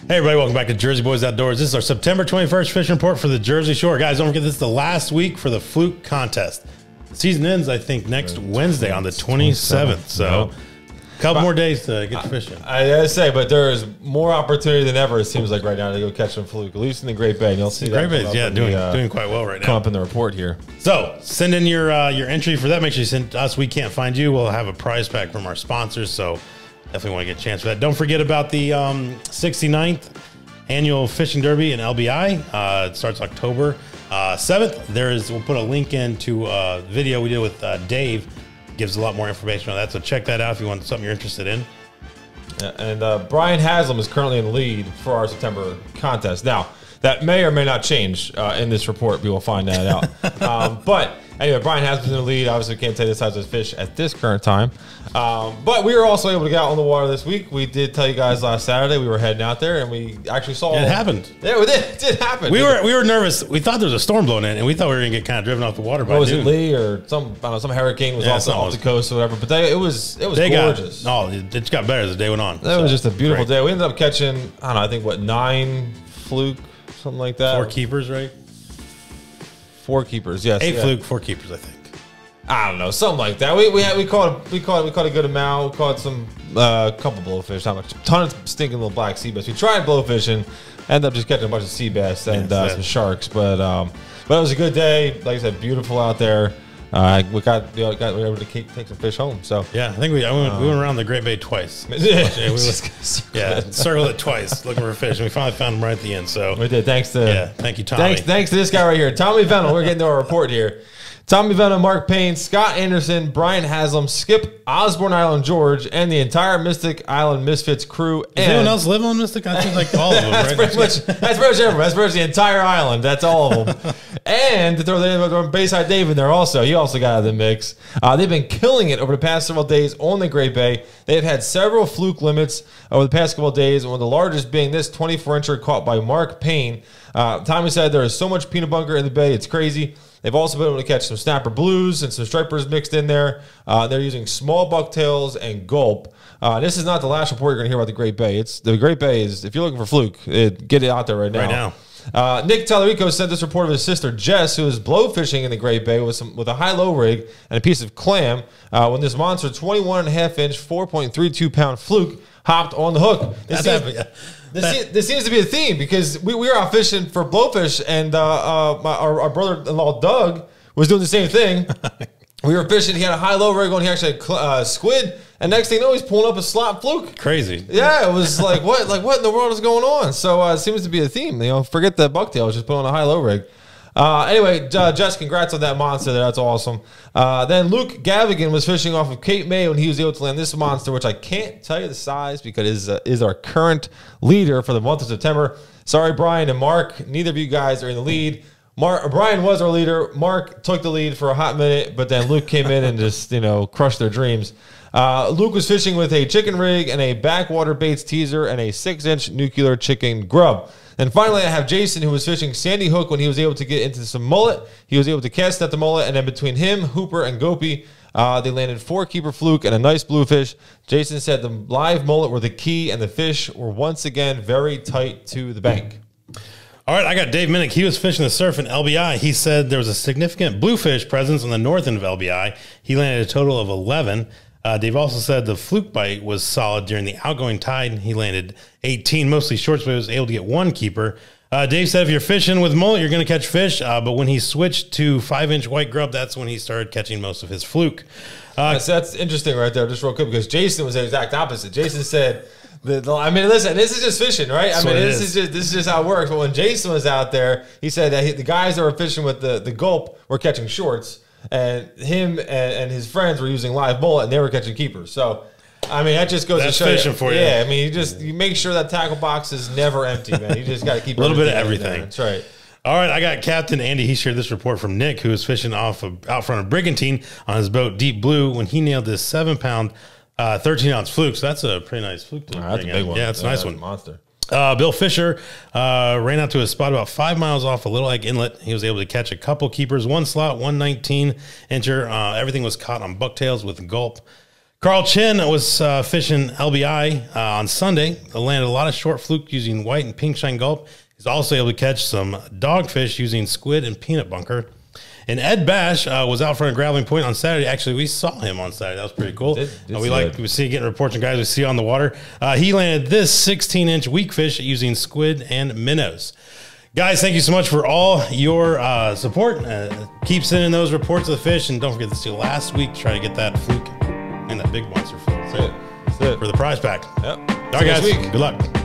Hey everybody, welcome back to Jersey Boys Outdoors. This is our September 21st fishing report for the Jersey Shore. Guys, don't forget this is the last week for the Fluke Contest. The season ends, I think, next Wednesday on the 27th. So a couple more days to get fishing. I gotta say, but there is more opportunity than ever, it seems like right now, to go catch some fluke, at least in the Great Bay. And you'll see that. Great Bay's, yeah, doing quite well right now. Come up in the report here. So send in your entry for that. Make sure you send us We Can't Find You. We'll have a prize pack from our sponsors, so definitely want to get a chance for that. Don't forget about the 69th Annual Fishing Derby in LBI. It starts October 7th. We'll put a link into a video we did with Dave. Gives a lot more information on that, so check that out if you want something you're interested in. And Brian Haslam is currently in the lead for our September contest. Now, that may or may not change in this report. We will find that out. But anyway, Brian Haslam's in the lead. Obviously, we can't tell you the size of his fish at this current time. But we were also able to get out on the water this week. We did tell you guys last Saturday we were heading out there, and we actually saw it happened. Yeah, it did happen. We were nervous. We thought there was a storm blowing in, and we thought we were going to get kind of driven off the water by noon. Was it Lee or some hurricane was off the coast or whatever? But it was gorgeous. It got better as the day went on. It was just a beautiful day. We ended up catching, I don't know, I think 9 fluke, something like that. 4 keepers, right? 4 keepers, yes. 8 fluke, 4 keepers, I think. I don't know, something like that. We caught a good amount. We caught some couple blowfish, not much, ton of stinking little black sea bass. We tried blowfishing, ended up just catching a bunch of sea bass and some sharks. But it was a good day. Like I said, beautiful out there. We were able to take some fish home. So yeah, I think we went around the Great Bay twice. Circled it twice looking for fish, and we finally found them right at the end. So we did. Thank you, Tommy. Thanks to this guy right here, Tommy Venel. We're getting to our report here. Tommy Venel, Mark Payne, Scott Anderson, Brian Haslam, Skip, Osborne Island George, and the entire Mystic Island Misfits crew. Does anyone else live on Mystic? I think like all of them, right? That's pretty much everyone. That's pretty much the entire island. That's all of them. And to throw the Bayside Dave in there also. He also got out of the mix. They've been killing it over the past several days on the Great Bay. They've had several fluke limits over the past couple of days, one of the largest being this 24-incher caught by Mark Payne. Tommy said there is so much peanut bunker in the bay, it's crazy. They've also been able to catch some snapper blues and some stripers mixed in there. They're using small bucktails and gulp. This is not the last report you're going to hear about the Great Bay. The Great Bay is, if you're looking for fluke, get it out there right now. Nick Tallarico sent this report of his sister Jess, who is blow fishing in the Great Bay with a high-low rig and a piece of clam when this monster 21.5-inch, 4.32-pound fluke hopped on the hook. This seems to be a theme because we were out fishing for blowfish, and our brother-in-law Doug was doing the same thing. We were fishing. He had a high-low rig on. He actually had squid, and next thing you know, he's pulling up a slot fluke. Crazy. Yeah, it was like what? Like what in the world is going on? So it seems to be a theme. Forget the bucktails, just put on a high-low rig. Anyway, Jess, congrats on that monster. That's awesome. Then Luke Gavigan was fishing off of Cape May when he was able to land this monster, which I can't tell you the size because it is our current leader for the month of September. Sorry, Brian and Mark. Neither of you guys are in the lead. Brian was our leader. Mark took the lead for a hot minute, but then Luke came in and just, crushed their dreams. Luke was fishing with a chicken rig and a backwater baits teaser and a 6-inch nuclear chicken grub. And finally, I have Jason, who was fishing Sandy Hook when he was able to get into some mullet. He was able to cast at the mullet, and then between him, Hooper, and Gopi, they landed 4 keeper fluke and a nice bluefish. Jason said the live mullet were the key, and the fish were once again very tight to the bank. All right, I got Dave Minnick. He was fishing the surf in LBI. He said there was a significant bluefish presence on the north end of LBI. He landed a total of 11. Dave also said the fluke bite was solid during the outgoing tide. He landed 18, mostly shorts, but he was able to get 1 keeper. Dave said if you're fishing with mullet, you're going to catch fish. But when he switched to 5-inch white grub, that's when he started catching most of his fluke. That's interesting right there, just real quick, because Jason was the exact opposite. Jason said, listen, this is just fishing, right? This is just how it works. But when Jason was out there, he said that the guys that were fishing with the gulp were catching shorts. And him and his friends were using live mullet, and they were catching keepers. So, that just goes to show fishing for you. Yeah, you make sure that tackle box is never empty, man. You just got to keep a little bit of everything. That's right. All right, I got Captain Andy. He shared this report from Nick, who was fishing out front of Brigantine on his boat Deep Blue when he nailed this 7-pound, 13-ounce fluke. So that's a pretty nice fluke. That's a big one. Yeah, it's a nice one. Monster. Bill Fisher ran out to a spot about 5 miles off of Little Egg Inlet. He was able to catch a couple keepers, 1 slot, 1 19-incher. Everything was caught on bucktails with gulp. Carl Chin was fishing LBI on Sunday. Landed a lot of short fluke using white and pink shine gulp. He's also able to catch some dogfish using squid and peanut bunker. And Ed Bash was out for a graveling point on Saturday. Actually, we saw him on Saturday. That was pretty cool. We see getting reports from guys we see on the water. He landed this 16-inch weak fish using squid and minnows. Guys, thank you so much for all your support. Keep sending those reports of the fish, and don't forget to see last week. Try to get that fluke and that big monster fluke That's it. for the prize pack. Yep. All right, guys. Good luck.